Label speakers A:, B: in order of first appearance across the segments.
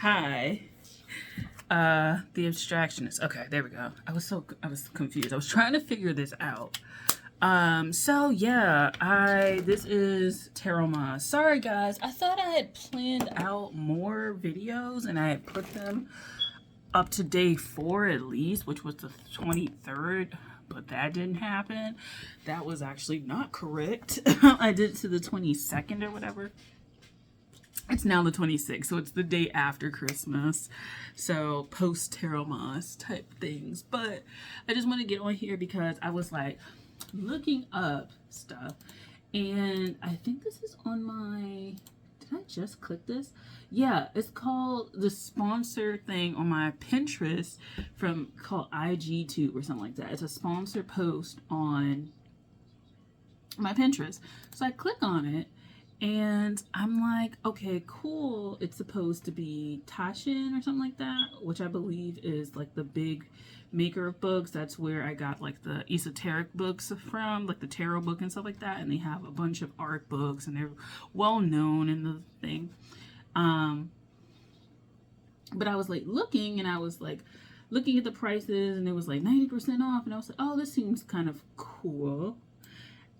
A: Hi. The abstractionist. Okay, there we go. I was confused. I was trying to figure this out. So yeah, this is Tarot Ma. Sorry guys, I thought I had planned out more videos and I had put them up to day 4 at least, which was the 23rd, but that didn't happen. That was actually not correct. I did it to the 22nd or whatever. It's now the 26th, so it's the day after Christmas. So post Tarot Moss type things. But I just want to get on here because I was like looking up stuff. And I think this is on my... Did I just click this? Yeah, it's called the sponsor thing on my Pinterest called IGTube or something like that. It's a sponsor post on my Pinterest. So I click on it. And I'm like, okay, cool. It's supposed to be Tasshin or something like that, which I believe is like the big maker of books. That's where I got like the esoteric books from, like the tarot book and stuff like that. And they have a bunch of art books and they're well known in the thing. But I was like looking and I was like looking at the prices and it was like 90% off. And I was like, oh, this seems kind of cool.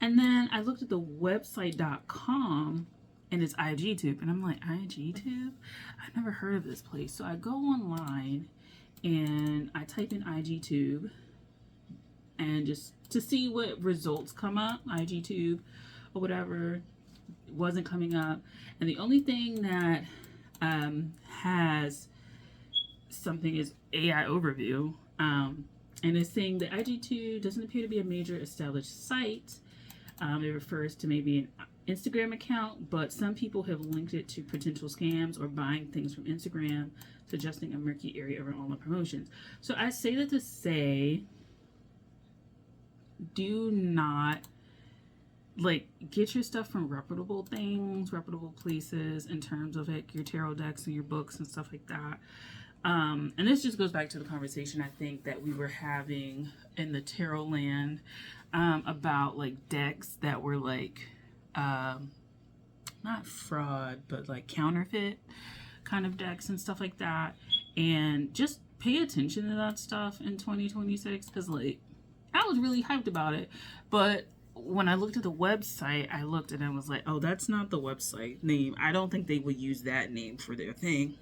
A: And then I looked at the website.com and it's IGTube. And I'm like, IGTube? I've never heard of this place. So I go online and I type in IGTube and just to see what results come up, IGTube or whatever. It wasn't coming up. And the only thing that has something is AI overview. And it's saying that IGTube doesn't appear to be a major established site. It refers to maybe an Instagram account, but some people have linked it to potential scams or buying things from Instagram, suggesting a murky area around online promotions. So I say that to say, do not get your stuff from reputable things, reputable places in terms of like your tarot decks and your books and stuff like that. And this just goes back to the conversation I think that we were having in the tarot land about like decks that were like not fraud but like counterfeit kind of decks and stuff like that. And just pay attention to that stuff in 2026 because like I was really hyped about it, but when I looked at the website, I looked and I was like, oh, that's not the website name. I don't think they would use that name for their thing.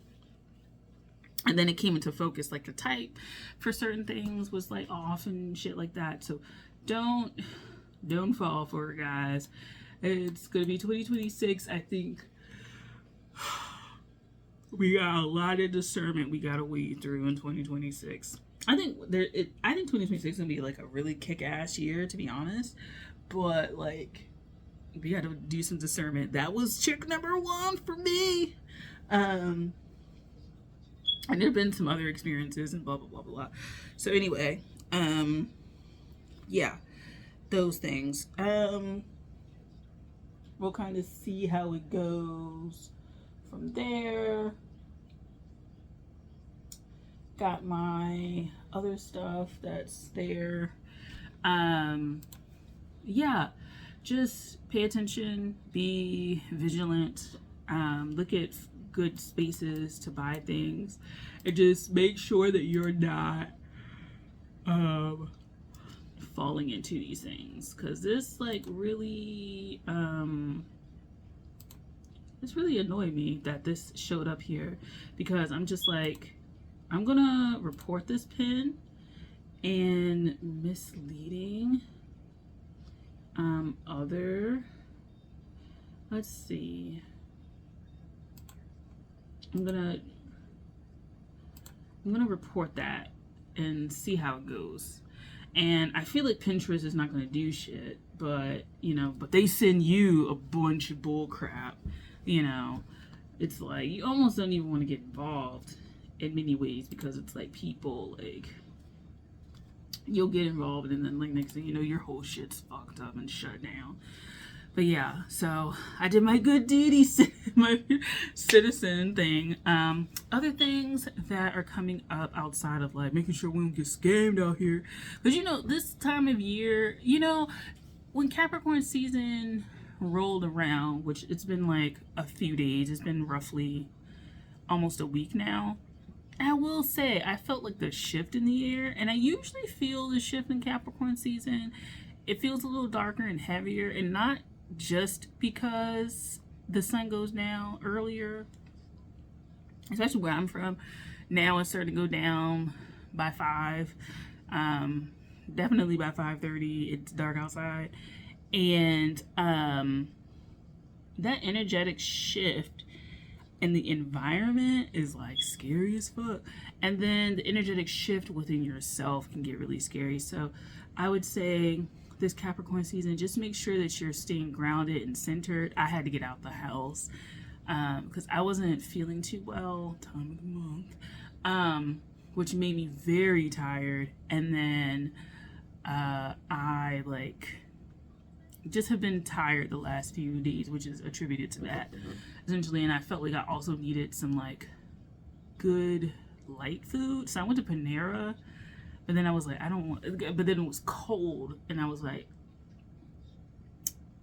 A: And then it came into focus, like the type for certain things was like off and shit like that. So don't fall for it, guys. It's gonna be 2026. I think we got a lot of discernment we gotta wade through in 2026. I think 2026 is gonna be like a really kick-ass year, to be honest. But like, we gotta do some discernment. That was chick number 1 for me. And there have been some other experiences and blah, blah, blah, blah. So anyway, yeah, those things. We'll kind of see how it goes from there. Got my other stuff that's there. Yeah, just pay attention, be vigilant, look at good spaces to buy things, and just make sure that you're not falling into these things, because this like really it's really annoyed me that this showed up here, because I'm just like, I'm gonna report this pin and misleading let's see, I'm gonna report that and see how it goes. And I feel like Pinterest is not gonna do shit, but but they send you a bunch of bull crap. It's like you almost don't even want to get involved in many ways, because it's like people like you'll get involved and then like next thing you know your whole shit's fucked up and shut down. But yeah, so I did my good duty, my citizen thing. Other things that are coming up outside of like making sure we don't get scammed out here, because this time of year, when Capricorn season rolled around, which it's been like a few days, it's been roughly almost a week now. And I will say, I felt like the shift in the air, and I usually feel the shift in Capricorn season. It feels a little darker and heavier, and not just because the sun goes down earlier, especially where I'm from. Now it's starting to go down by 5. Definitely by 5:30. It's dark outside. And that energetic shift in the environment is like scary as fuck. And then the energetic shift within yourself can get really scary. So I would say this Capricorn season, just make sure that you're staying grounded and centered. I had to get out the house because I wasn't feeling too well, time of the month, which made me very tired. And then I like just have been tired the last few days, which is attributed to that essentially. And I felt like I also needed some like good light food, so I went to Panera, but then I was like, I don't want, but then it was cold, and I was like,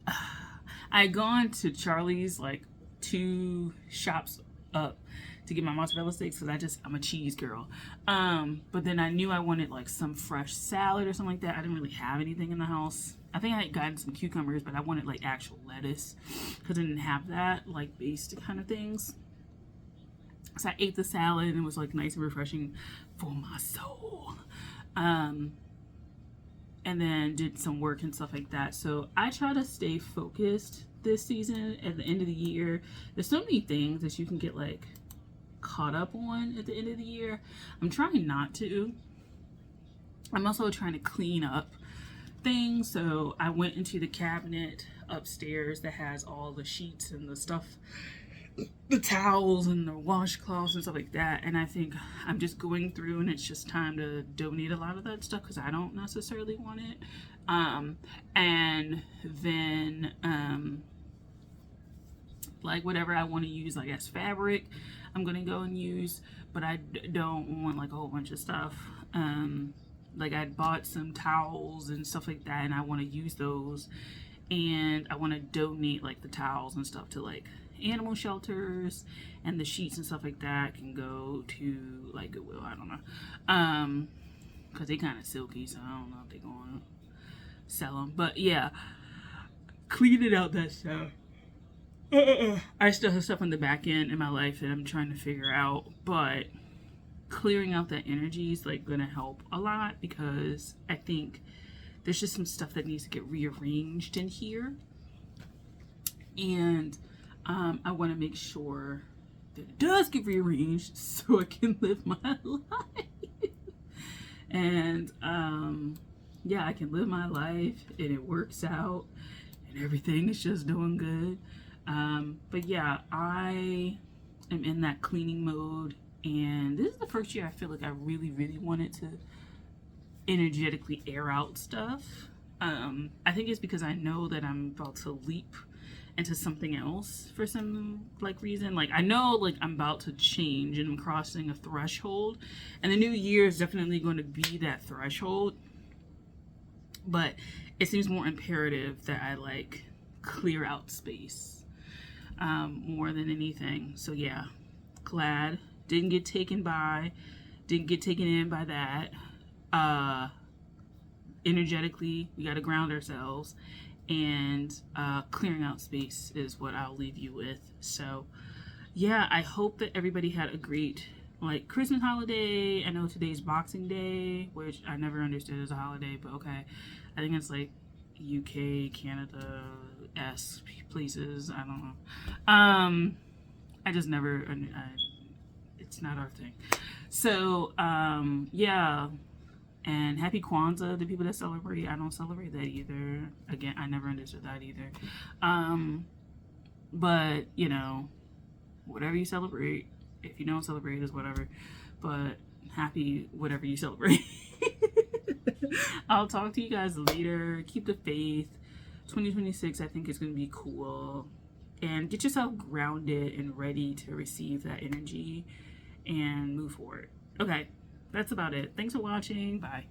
A: I had gone to Charlie's like 2 shops up to get my mozzarella sticks because I'm a cheese girl. But then I knew I wanted like some fresh salad or something like that. I didn't really have anything in the house. I think I had gotten some cucumbers, but I wanted like actual lettuce because I didn't have that, like based kind of things. So I ate the salad and it was like nice and refreshing for my soul. And then did some work and stuff like that. So I try to stay focused this season. At the end of the year, there's so many things that you can get like caught up on at the end of the year. I'm trying not to. I'm also trying to clean up things. So I went into the cabinet upstairs that has all the sheets and the stuff, the towels and the washcloths and stuff like that, and I think I'm just going through, and it's just time to donate a lot of that stuff because I don't necessarily want it. And then like whatever I want to use like as fabric, I'm gonna go and use, but I don't want like a whole bunch of stuff. Like I bought some towels and stuff like that, and I want to use those, and I want to donate like the towels and stuff to like animal shelters, and the sheets and stuff like that can go to like Goodwill. I don't know, because they kind of silky, so I don't know if they're going to sell them. But yeah, cleaning out that stuff. I still have stuff on the back end in my life that I'm trying to figure out, but clearing out that energy is like gonna help a lot because I think there's just some stuff that needs to get rearranged in here, and I want to make sure that it does get rearranged so I can live my life. And yeah, I can live my life and it works out and everything is just doing good. But yeah, I am in that cleaning mode, and this is the first year I feel like I really wanted to energetically air out stuff. I think it's because I know that I'm about to leap into something else for some like reason. Like I know like I'm about to change and I'm crossing a threshold, and the new year is definitely going to be that threshold, but it seems more imperative that I like clear out space more than anything. So yeah, glad didn't get taken in by that. Energetically, we got to ground ourselves, and clearing out space is what I'll leave you with. So yeah, I hope that everybody had a great like Christmas holiday. I know today's Boxing Day, which I never understood as a holiday, but okay, I think it's like UK, Canada places, I don't know. I just never it's not our thing. So yeah, and happy Kwanzaa to people that celebrate. I don't celebrate that either. Again, I never understood that either. But you know, whatever you celebrate, if you don't celebrate, is whatever. But happy whatever you celebrate. I'll talk to you guys later. Keep the faith. 2026, I think, is going to be cool. And get yourself grounded and ready to receive that energy and move forward. Okay, that's about it. Thanks for watching. Bye.